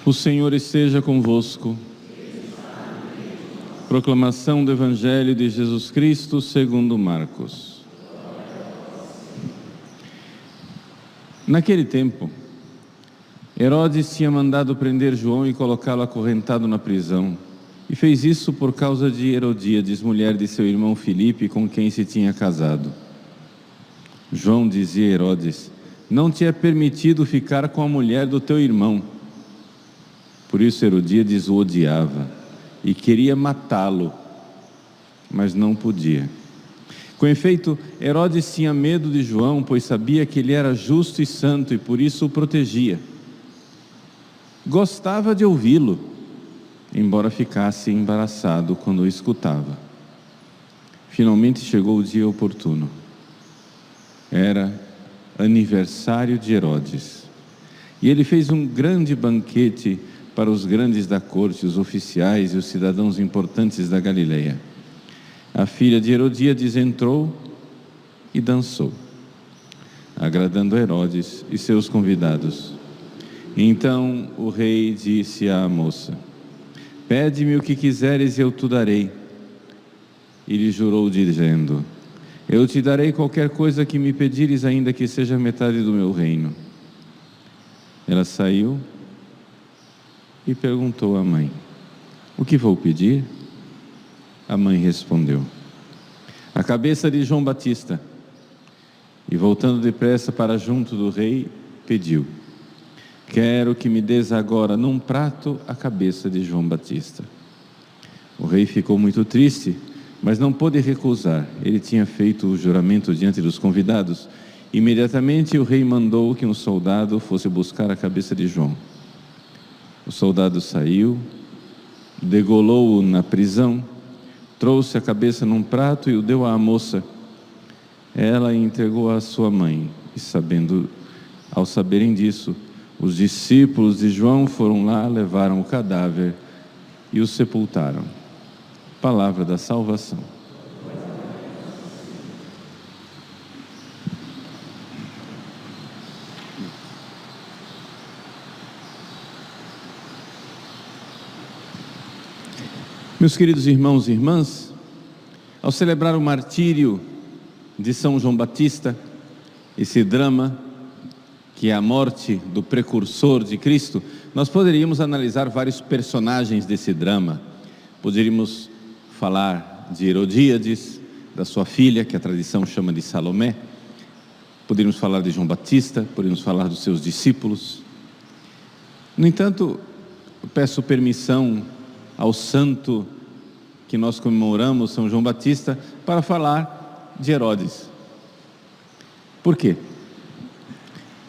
O Senhor esteja convosco. Proclamação do Evangelho de Jesus Cristo segundo Marcos. Naquele tempo, Herodes tinha mandado prender João e colocá-lo acorrentado na prisão, e fez isso por causa de Herodíades, mulher de seu irmão Filipe, com quem se tinha casado. João dizia a Herodes: não te é permitido ficar com a mulher do teu irmão. Por isso Herodíades o odiava e queria matá-lo, mas não podia. Com efeito, Herodes tinha medo de João, pois sabia que ele era justo e santo e por isso o protegia. Gostava de ouvi-lo, embora ficasse embaraçado quando o escutava. Finalmente chegou o dia oportuno. Era aniversário de Herodes. E ele fez um grande banquete para os grandes da corte, os oficiais e os cidadãos importantes da Galileia. A filha de Herodíades entrou e dançou, agradando a Herodes e seus convidados. Então o rei disse à moça: pede-me o que quiseres e eu te darei. E lhe jurou dizendo: eu te darei qualquer coisa que me pedires, ainda que seja metade do meu reino. Ela saiu e perguntou à mãe: o que vou pedir? A mãe respondeu: a cabeça de João Batista. E voltando depressa para junto do rei, pediu: quero que me des agora num prato a cabeça de João Batista. O rei ficou muito triste, mas não pôde recusar. Ele tinha feito o juramento diante dos convidados. Imediatamente o rei mandou que um soldado fosse buscar a cabeça de João. O soldado saiu, degolou-o na prisão, trouxe a cabeça num prato e o deu à moça. Ela entregou à sua mãe, e ao saberem disso, os discípulos de João foram lá, levaram o cadáver e o sepultaram. Palavra da salvação. Meus queridos irmãos e irmãs, ao celebrar o martírio de São João Batista, esse drama que é a morte do precursor de Cristo, nós poderíamos analisar vários personagens desse drama. Poderíamos falar de Herodíades, da sua filha, que a tradição chama de Salomé. Poderíamos falar de João Batista, poderíamos falar dos seus discípulos. No entanto, eu peço permissão ao santo que nós comemoramos, São João Batista, para falar de Herodes. Por quê?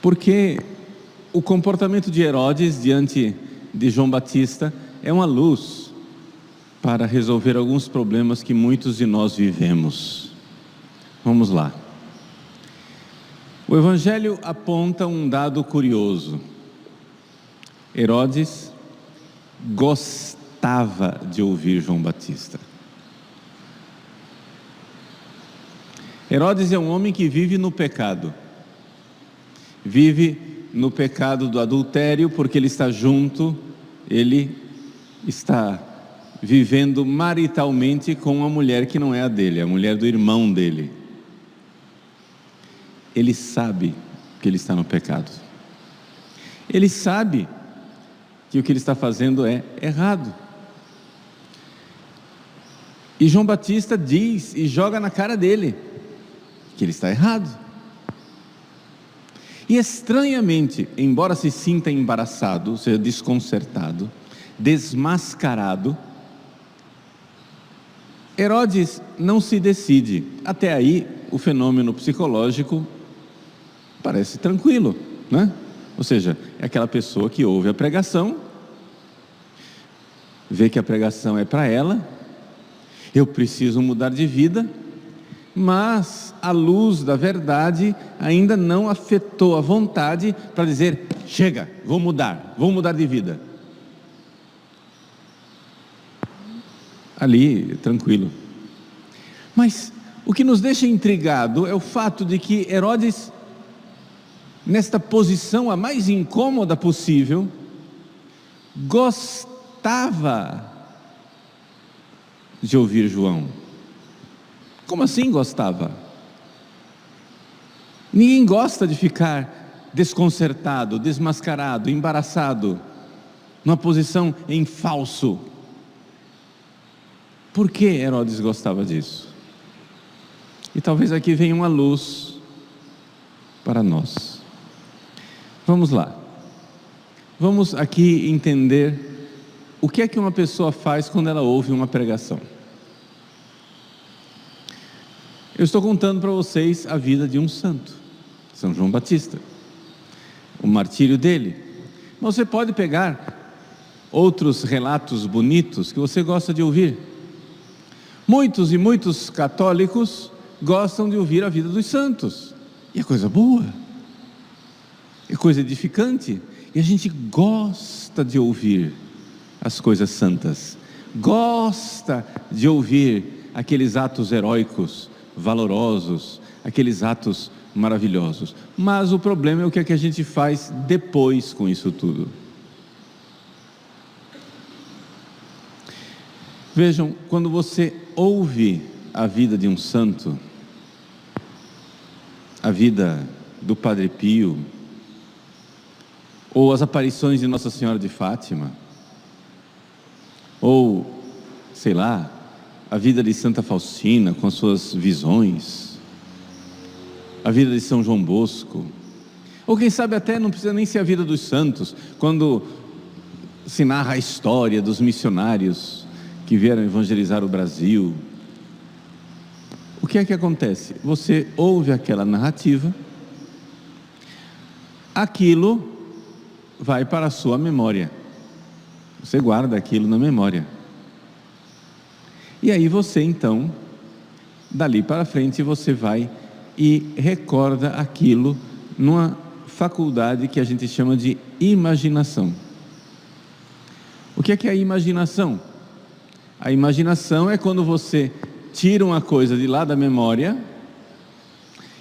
Porque o comportamento de Herodes diante de João Batista é uma luz para resolver alguns problemas que muitos de nós vivemos. Vamos lá. O Evangelho aponta um dado curioso. Herodes gostava de ouvir João Batista. Herodes é um homem que vive no pecado. Vive no pecado do adultério, porque ele está vivendo maritalmente com uma mulher que não é a dele, a mulher do irmão dele. Ele sabe que ele está no pecado. Ele sabe que o que ele está fazendo é errado. E João Batista diz e joga na cara dele que ele está errado. E estranhamente, embora se sinta embaraçado, ou seja, desconcertado, desmascarado, Herodes não se decide. Até aí, o fenômeno psicológico parece tranquilo, né? Ou seja, é aquela pessoa que ouve a pregação, vê que a pregação é para ela, eu preciso mudar de vida, mas a luz da verdade ainda não afetou a vontade para dizer: chega, vou mudar de vida. Ali, tranquilo. Mas o que nos deixa intrigado é o fato de que Herodes, nesta posição a mais incômoda possível, gostava de ouvir João. Como assim gostava? Ninguém gosta de ficar desconcertado, desmascarado, embaraçado, numa posição em falso. Por que Herodes gostava disso? E talvez aqui venha uma luz para nós. Vamos lá. Vamos aqui entender o que é que uma pessoa faz quando ela ouve uma pregação. Eu estou contando para vocês a vida de um santo, São João Batista, o martírio dele. Mas você pode pegar outros relatos bonitos que você gosta de ouvir. Muitos e muitos católicos gostam de ouvir a vida dos santos, e é coisa boa, é coisa edificante, e a gente gosta de ouvir as coisas santas, gosta de ouvir aqueles atos heróicos, valorosos, aqueles atos maravilhosos. Mas o problema é o que é que a gente faz depois com isso tudo. Vejam, quando você ouve a vida de um santo, a vida do Padre Pio, ou as aparições de Nossa Senhora de Fátima, ou, sei lá, a vida de Santa Faustina com as suas visões, a vida de São João Bosco, ou quem sabe até não precisa nem ser a vida dos santos, quando se narra a história dos missionários que vieram evangelizar o Brasil. O que é que acontece? Você ouve aquela narrativa, aquilo vai para a sua memória, você guarda aquilo na memória, e aí você então, dali para frente, você vai e recorda aquilo numa faculdade que a gente chama de imaginação. O que é a imaginação? A imaginação é quando você tira uma coisa de lá da memória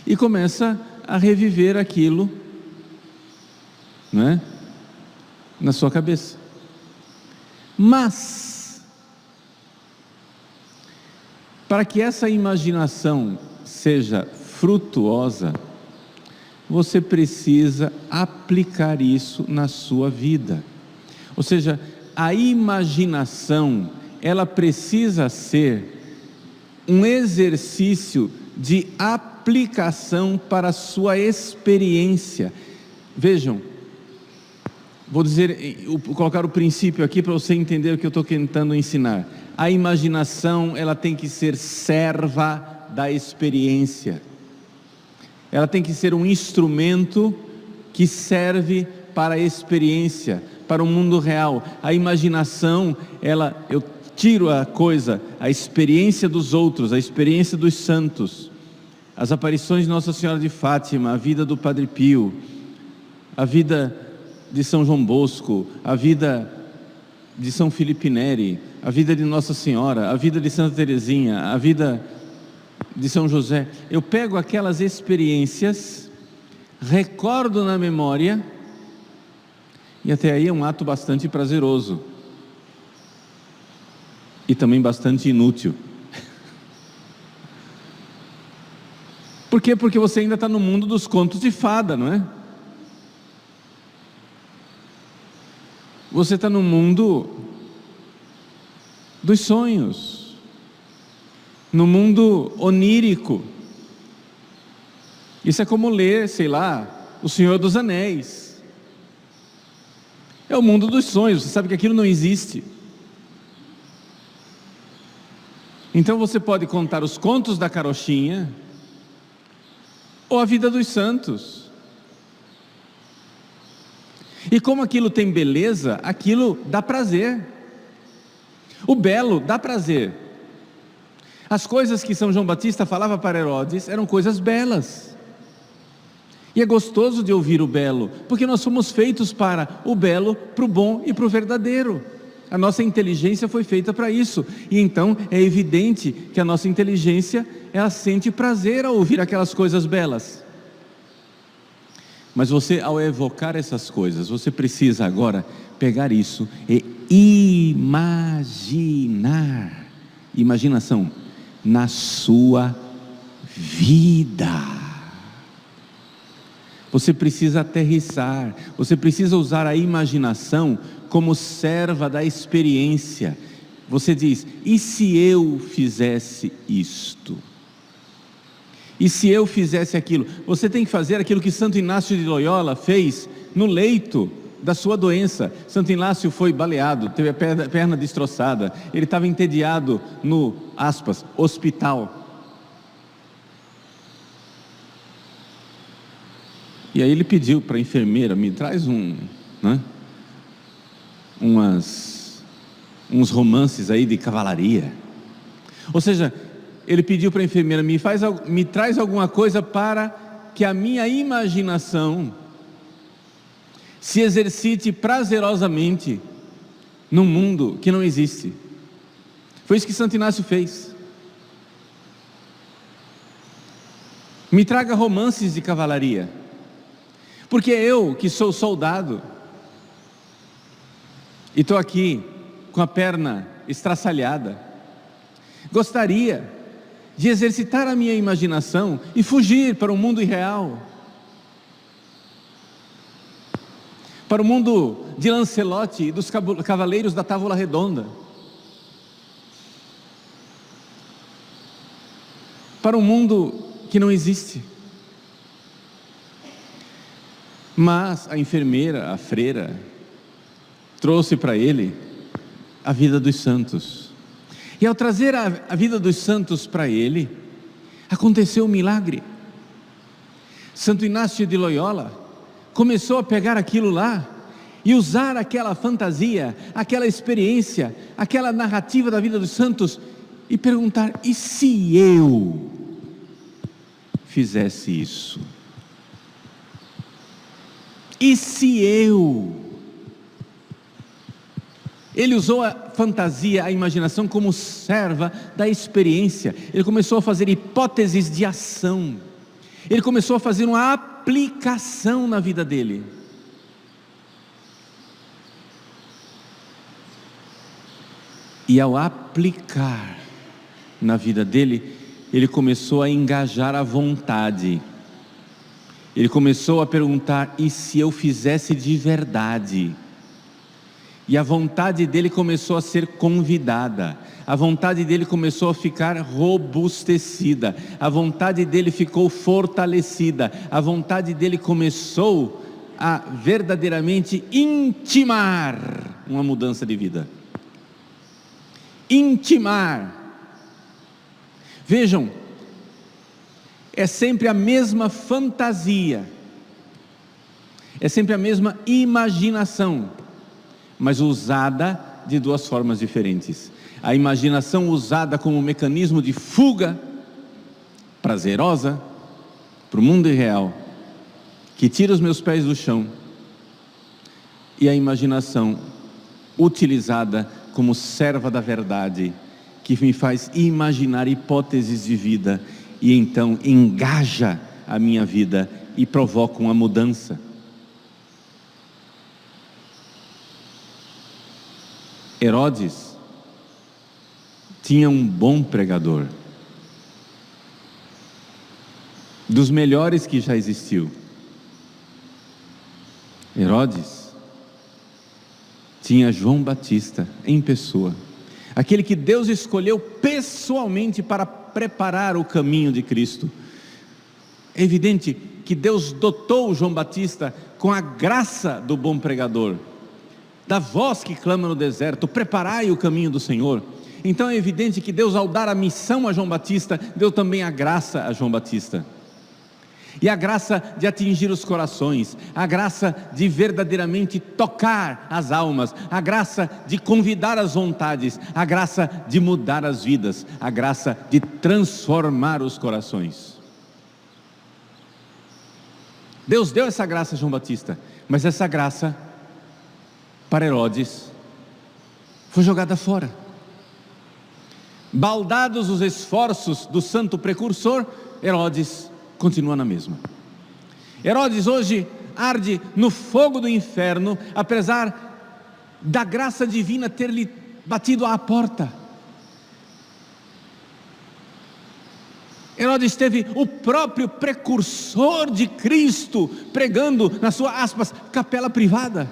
e começa a reviver aquilo, né, na sua cabeça. Mas, para que essa imaginação seja frutuosa, você precisa aplicar isso na sua vida. Ou seja, a imaginação, ela precisa ser um exercício de aplicação para a sua experiência. Vejam, vou colocar o princípio aqui para você entender o que eu estou tentando ensinar. A imaginação, ela tem que ser serva da experiência. Ela tem que ser um instrumento que serve para a experiência, para o mundo real. A imaginação, eu tiro a coisa, a experiência dos outros, a experiência dos santos, as aparições de Nossa Senhora de Fátima, a vida do Padre Pio, a vida de São João Bosco, a vida de São Filipe Neri, a vida de Nossa Senhora, a vida de Santa Teresinha, a vida de São José. Eu pego aquelas experiências, recordo na memória, e até aí é um ato bastante prazeroso e também bastante inútil. Por quê? Porque você ainda está no mundo dos contos de fada, não é? Você está no mundo dos sonhos, no mundo onírico. Isso é como ler, sei lá, O Senhor dos Anéis. É o mundo dos sonhos, você sabe que aquilo não existe. Então você pode contar os contos da carochinha ou a vida dos santos. E como aquilo tem beleza, aquilo dá prazer. O belo dá prazer. As coisas que São João Batista falava para Herodes eram coisas belas. E é gostoso de ouvir o belo, porque nós somos feitos para o belo, para o bom e para o verdadeiro. A nossa inteligência foi feita para isso. E então é evidente que a nossa inteligência, ela sente prazer ao ouvir aquelas coisas belas. Mas você, ao evocar essas coisas, você precisa agora pegar isso e imaginar. Imaginação na sua vida. Você precisa aterrissar, você precisa usar a imaginação como serva da experiência. Você diz: e se eu fizesse isto? E se eu fizesse aquilo? Você tem que fazer aquilo que Santo Inácio de Loyola fez no leito da sua doença. Santo Inácio foi baleado, teve a perna destroçada, ele estava entediado no, aspas, hospital. E aí ele pediu para a enfermeira: me traz uns romances aí de cavalaria. Ou seja, ele pediu para a enfermeira: me traz alguma coisa para que a minha imaginação se exercite prazerosamente num mundo que não existe. Foi isso que Santo Inácio fez. Me traga romances de cavalaria, porque eu, que sou soldado e estou aqui com a perna estraçalhada, gostaria de exercitar a minha imaginação e fugir para o mundo irreal, para o mundo de Lancelote e dos cavaleiros da Távola Redonda, para um mundo que não existe. Mas a enfermeira, a freira, trouxe para ele a vida dos santos. E ao trazer a vida dos santos para ele, aconteceu um milagre. Santo Inácio de Loyola começou a pegar aquilo lá e usar aquela fantasia, aquela experiência, aquela narrativa da vida dos santos e perguntar: e se eu fizesse isso? E se eu? Ele usou a fantasia, a imaginação como serva da experiência. Ele começou a fazer hipóteses de ação. Ele começou a fazer uma aplicação na vida dele. E ao aplicar na vida dele, ele começou a engajar a vontade. Ele começou a perguntar: e se eu fizesse de verdade? E a vontade dele começou a ser convidada, a vontade dele começou a ficar robustecida, a vontade dele ficou fortalecida, a vontade dele começou a verdadeiramente intimar uma mudança de vida. Intimar. Vejam, é sempre a mesma fantasia, é sempre a mesma imaginação, mas usada de duas formas diferentes. A imaginação usada como um mecanismo de fuga prazerosa para o mundo irreal, que tira os meus pés do chão, e a imaginação utilizada como serva da verdade, que me faz imaginar hipóteses de vida e então engaja a minha vida e provoca uma mudança. Herodes tinha um bom pregador, dos melhores que já existiu. Herodes tinha João Batista em pessoa, aquele que Deus escolheu pessoalmente para preparar o caminho de Cristo. É evidente que Deus dotou João Batista com a graça do bom pregador, da voz que clama no deserto: preparai o caminho do Senhor. Então é evidente que Deus, ao dar a missão a João Batista, deu também a graça a João Batista. E a graça de atingir os corações, a graça de verdadeiramente tocar as almas, a graça de convidar as vontades, a graça de mudar as vidas, a graça de transformar os corações. Deus deu essa graça a João Batista, mas essa graça para Herodes foi jogada fora. Baldados os esforços do santo precursor, Herodes continua na mesma. Herodes hoje arde no fogo do inferno, apesar da graça divina ter lhe batido à porta. Herodes teve o próprio precursor de Cristo pregando na sua, aspas, capela privada.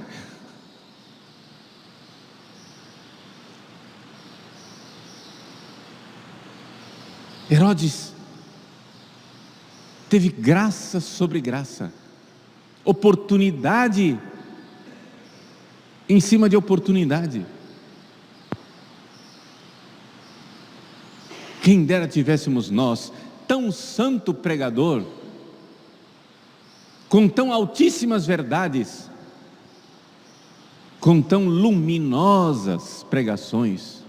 Herodes teve graça sobre graça, oportunidade em cima de oportunidade. Quem dera tivéssemos nós tão santo pregador, com tão altíssimas verdades, com tão luminosas pregações.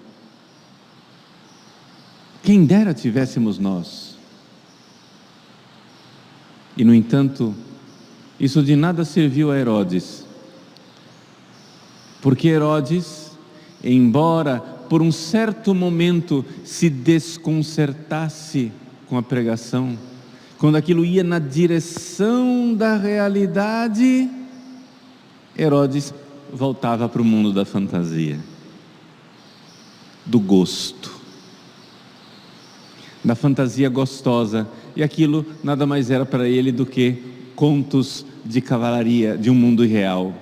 Quem dera tivéssemos nós. E no entanto, isso de nada serviu a Herodes, porque Herodes, embora por um certo momento se desconcertasse com a pregação, quando aquilo ia na direção da realidade, Herodes voltava para o mundo da fantasia, do gosto, da fantasia gostosa, e aquilo nada mais era para ele do que contos de cavalaria de um mundo irreal.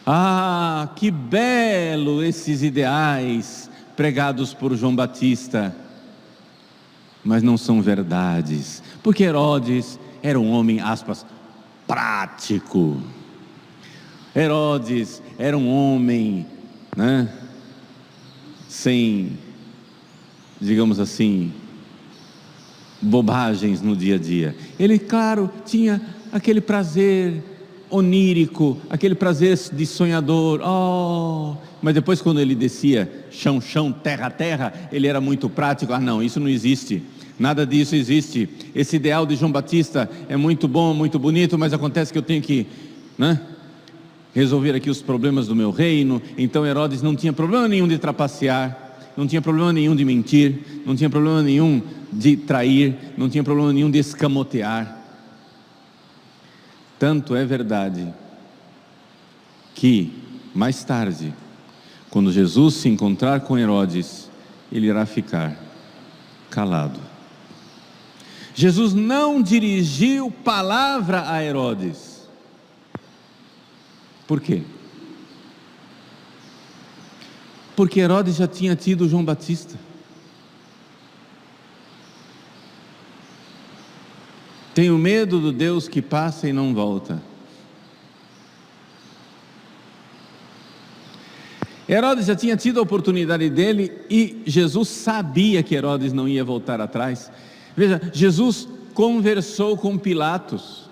Ah, que belo esses ideais pregados por João Batista, mas não são verdades, porque Herodes era um homem, aspas, prático. Herodes era um homem, sem, digamos assim, bobagens no dia a dia. Ele, claro, tinha aquele prazer onírico, aquele prazer de sonhador, mas depois quando ele descia chão, chão, terra, terra, ele era muito prático. Não, isso não existe, nada disso existe. Esse ideal de João Batista é muito bom, muito bonito, mas acontece que eu tenho que, resolver aqui os problemas do meu reino. Então Herodes não tinha problema nenhum de trapacear, não tinha problema nenhum de mentir, não tinha problema nenhum de trair, não tinha problema nenhum de escamotear. Tanto é verdade que mais tarde, quando Jesus se encontrar com Herodes, ele irá ficar calado. Jesus não dirigiu palavra a Herodes. Por quê? Porque Herodes já tinha tido João Batista. Tenho medo do Deus que passa e não volta. Herodes já tinha tido a oportunidade dele e Jesus sabia que Herodes não ia voltar atrás. Veja, Jesus conversou com Pilatos.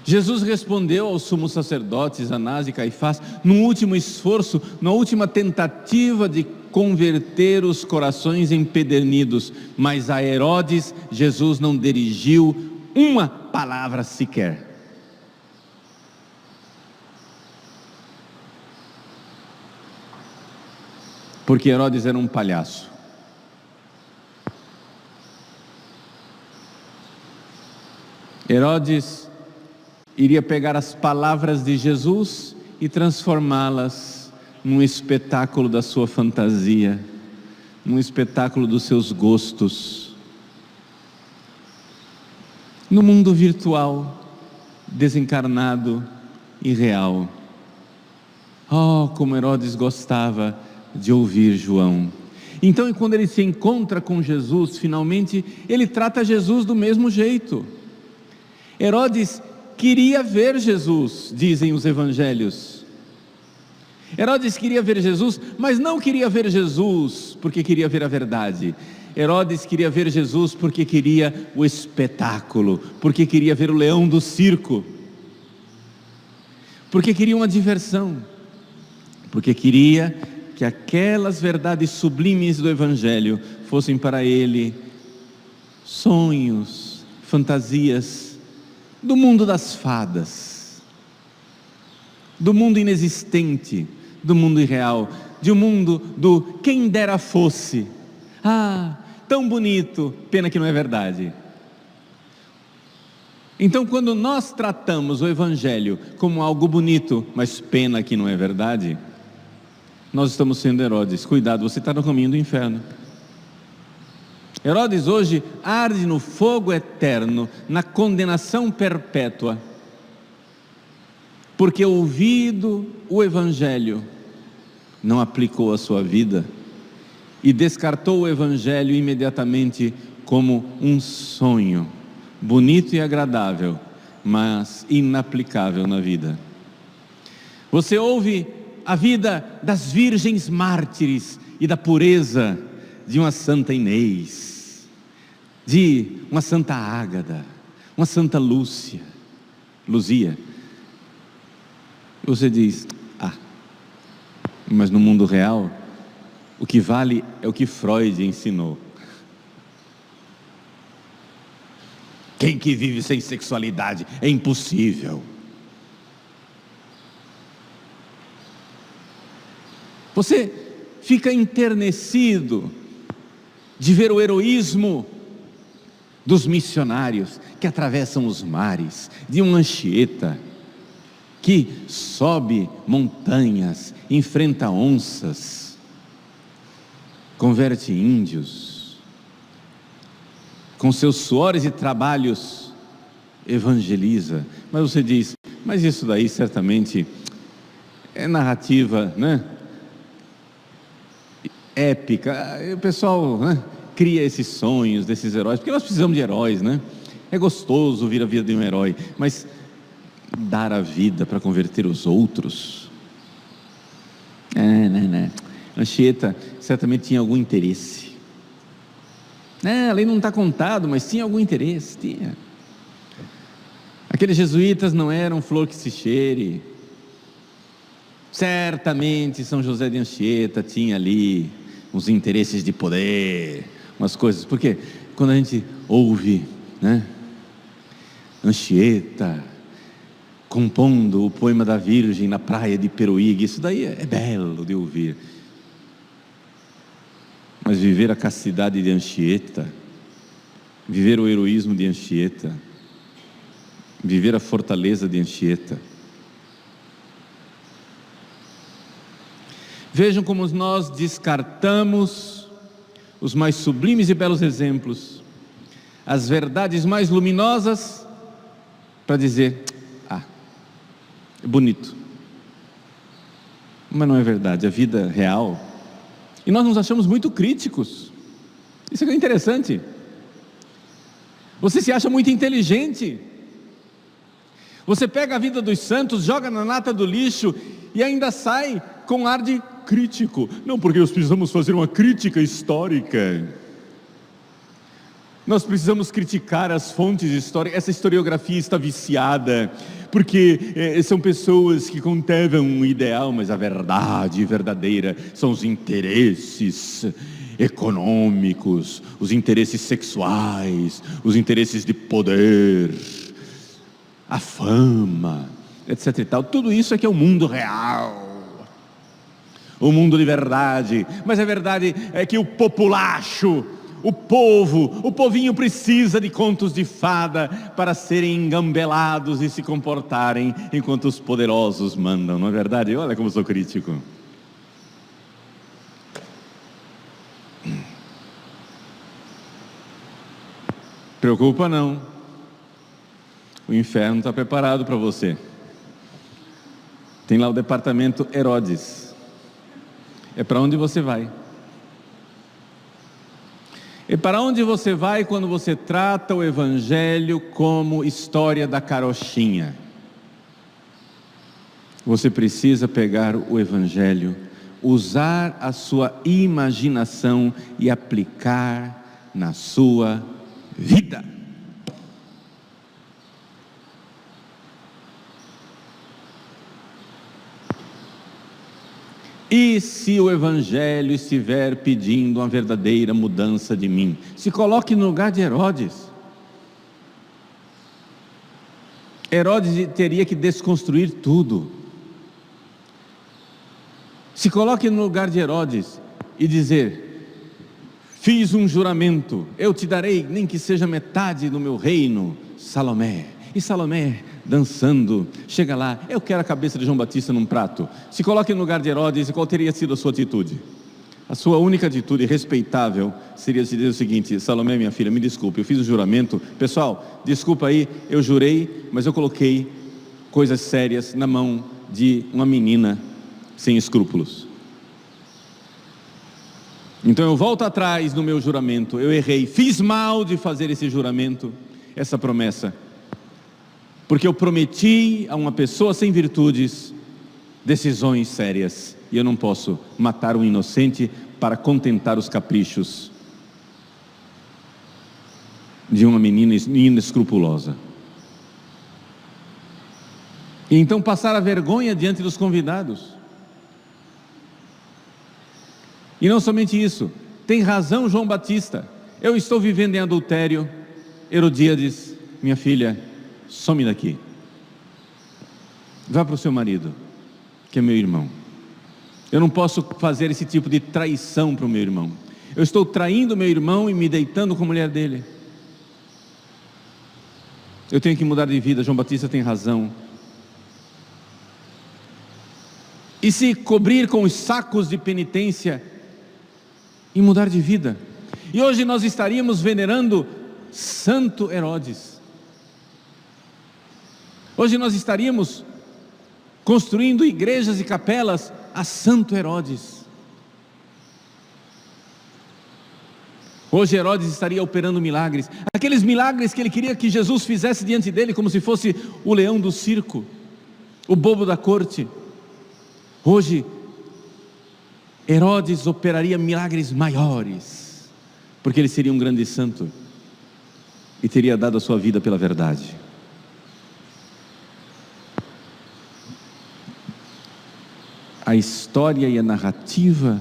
Jesus respondeu aos sumos sacerdotes, Anás e Caifás, num último esforço, na última tentativa de converter os corações empedernidos, mas a Herodes, Jesus não dirigiu uma palavra sequer. Porque Herodes era um palhaço. Herodes iria pegar as palavras de Jesus e transformá-las num espetáculo da sua fantasia, num espetáculo dos seus gostos. No mundo virtual, desencarnado e real. Como Herodes gostava de ouvir João. Então, quando ele se encontra com Jesus, finalmente, ele trata Jesus do mesmo jeito. Herodes queria ver Jesus, dizem os evangelhos. Herodes queria ver Jesus, mas não queria ver Jesus porque queria ver a verdade. Herodes queria ver Jesus porque queria o espetáculo, porque queria ver o leão do circo, porque queria uma diversão, porque queria que aquelas verdades sublimes do Evangelho fossem para ele sonhos, fantasias do mundo das fadas, do mundo inexistente, do mundo irreal, de um mundo do quem dera fosse. Ah, tão bonito, pena que não é verdade. Então, quando nós tratamos o Evangelho como algo bonito, mas pena que não é verdade, nós estamos sendo Herodes. Cuidado, você está no caminho do inferno. Herodes hoje arde no fogo eterno, na condenação perpétua, porque ouvido o Evangelho, não aplicou a sua vida e descartou o Evangelho imediatamente como um sonho, bonito e agradável, mas inaplicável na vida. Você ouve a vida das virgens mártires e da pureza de uma Santa Inês, de uma Santa Ágada, uma Santa Luzia. Você diz, mas no mundo real, o que vale é o que Freud ensinou. Quem que vive sem sexualidade? É impossível. Você fica enternecido de ver o heroísmo dos missionários que atravessam os mares, de um Anchieta que sobe montanhas, enfrenta onças, converte índios, com seus suores e trabalhos evangeliza. Mas você diz, mas isso daí certamente é narrativa, né? Épica. O pessoal, né, cria esses sonhos desses heróis, porque nós precisamos de heróis, né? É gostoso ouvir a vida de um herói, mas dar a vida para converter os outros, Anchieta certamente tinha algum interesse, ali não está contado, mas tinha algum interesse, tinha. Aqueles jesuítas não eram flor que se cheire, certamente São José de Anchieta tinha ali uns interesses de poder, umas coisas, porque quando a gente ouve, né, Anchieta compondo o poema da Virgem na praia de Peruígue, isso daí é belo de ouvir, mas viver a castidade de Anchieta, viver o heroísmo de Anchieta, viver a fortaleza de Anchieta. Vejam como nós descartamos os mais sublimes e belos exemplos, as verdades mais luminosas, para dizer, é bonito, mas não é verdade, a vida real. E nós nos achamos muito críticos, isso é interessante. Você se acha muito inteligente, você pega a vida dos santos, joga na lata do lixo e ainda sai com ar de crítico. Não, porque nós precisamos fazer uma crítica histórica, nós precisamos criticar as fontes históricas, essa historiografia está viciada, porque são pessoas que contavam um ideal, mas a verdade verdadeira são os interesses econômicos, os interesses sexuais, os interesses de poder, a fama, etc e tal. Tudo isso é que é o mundo real, o mundo de verdade. Mas a verdade é que o populacho, o povinho precisa de contos de fada para serem engambelados e se comportarem enquanto os poderosos mandam, não é verdade? Olha como eu sou crítico. Preocupa não, o inferno está preparado para você. Tem lá o departamento Herodes, é para onde você vai. E para onde você vai quando você trata o Evangelho como história da carochinha? Você precisa pegar o Evangelho, usar a sua imaginação e aplicar na sua vida. E se o Evangelho estiver pedindo uma verdadeira mudança de mim? Se coloque no lugar de Herodes. Herodes teria que desconstruir tudo. Se coloque no lugar de Herodes e dizer: fiz um juramento, eu te darei nem que seja metade do meu reino, Salomé. E Salomé, dançando, chega lá: eu quero a cabeça de João Batista num prato. Se coloque no lugar de Herodes, e qual teria sido a sua atitude? A sua única atitude respeitável seria dizer o seguinte: Salomé, minha filha, me desculpe, eu fiz um juramento. Pessoal, desculpa aí, eu jurei, mas eu coloquei coisas sérias na mão de uma menina sem escrúpulos. Então eu volto atrás no meu juramento, eu errei, fiz mal de fazer esse juramento, essa promessa, porque eu prometi a uma pessoa sem virtudes decisões sérias, e eu não posso matar um inocente para contentar os caprichos de uma menina inescrupulosa. E então passar a vergonha diante dos convidados. E não somente isso, tem razão João Batista, eu estou vivendo em adultério. Herodíades, minha filha, some daqui, vá para o seu marido, que é meu irmão. Eu não posso fazer esse tipo de traição para o meu irmão. Eu estou traindo meu irmão e me deitando com a mulher dele. Eu tenho que mudar de vida. João Batista tem razão. E se cobrir com os sacos de penitência e mudar de vida. E hoje nós estaríamos venerando Santo Herodes. Hoje nós estaríamos construindo igrejas e capelas a Santo Herodes. Hoje Herodes estaria operando milagres, aqueles milagres que ele queria que Jesus fizesse diante dele, como se fosse o leão do circo, o bobo da corte. Hoje Herodes operaria milagres maiores, porque ele seria um grande santo e teria dado a sua vida pela verdade. A história e a narrativa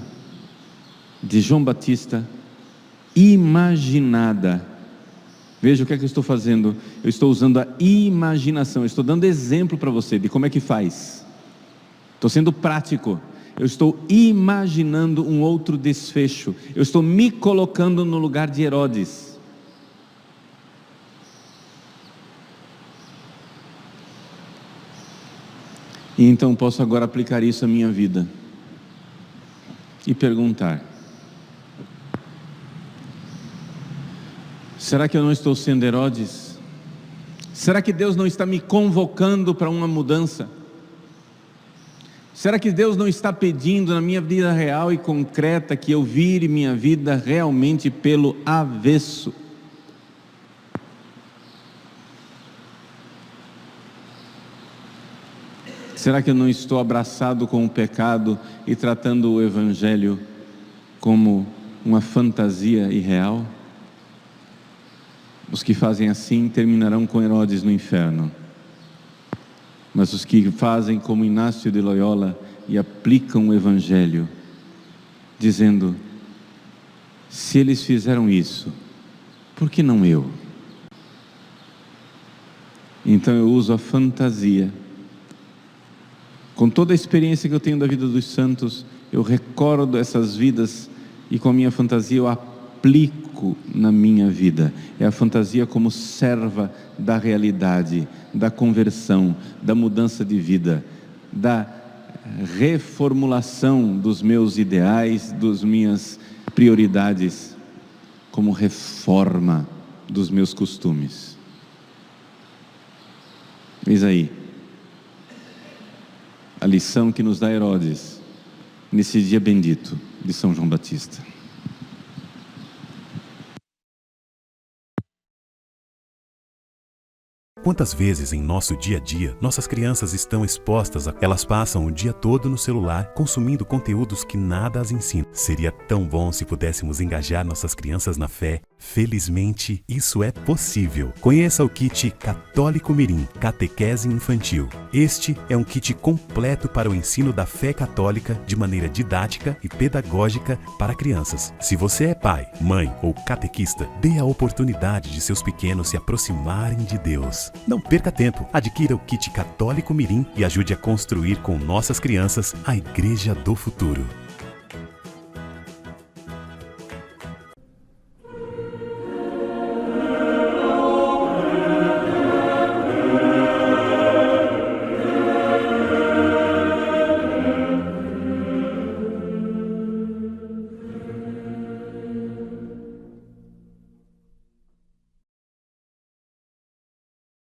de João Batista imaginada. Veja o que é que eu estou fazendo. Eu estou usando a imaginação. Eu estou dando exemplo para você de como é que faz. Estou sendo prático. Eu estou imaginando um outro desfecho. Eu estou me colocando no lugar de Herodes. E então posso agora aplicar isso à minha vida e perguntar: será que eu não estou sendo Herodes? Será que Deus não está me convocando para uma mudança? Será que Deus não está pedindo na minha vida real e concreta que eu vire minha vida realmente pelo avesso? Será que eu não estou abraçado com o pecado e tratando o Evangelho como uma fantasia irreal? Os que fazem assim terminarão com Herodes no inferno. Mas os que fazem como Inácio de Loyola e aplicam o Evangelho, dizendo: se eles fizeram isso, por que não eu? Então eu uso a fantasia. Com toda a experiência que eu tenho da vida dos santos, eu recordo essas vidas e com a minha fantasia eu aplico na minha vida. É a fantasia como serva da realidade, da conversão, da mudança de vida, da reformulação dos meus ideais, das minhas prioridades, como reforma dos meus costumes. Eis aí a lição que nos dá Herodes nesse dia bendito de São João Batista. Quantas vezes em nosso dia a dia, nossas crianças estão expostas elas passam o dia todo no celular, consumindo conteúdos que nada as ensinam. Seria tão bom se pudéssemos engajar nossas crianças na fé Felizmente, isso é possível. Conheça o kit Católico Mirim, Catequese Infantil. Este é um kit completo para o ensino da fé católica de maneira didática e pedagógica para crianças. Se você é pai, mãe ou catequista, dê a oportunidade de seus pequenos se aproximarem de Deus. Não perca tempo, adquira o kit Católico Mirim e ajude a construir com nossas crianças a Igreja do Futuro.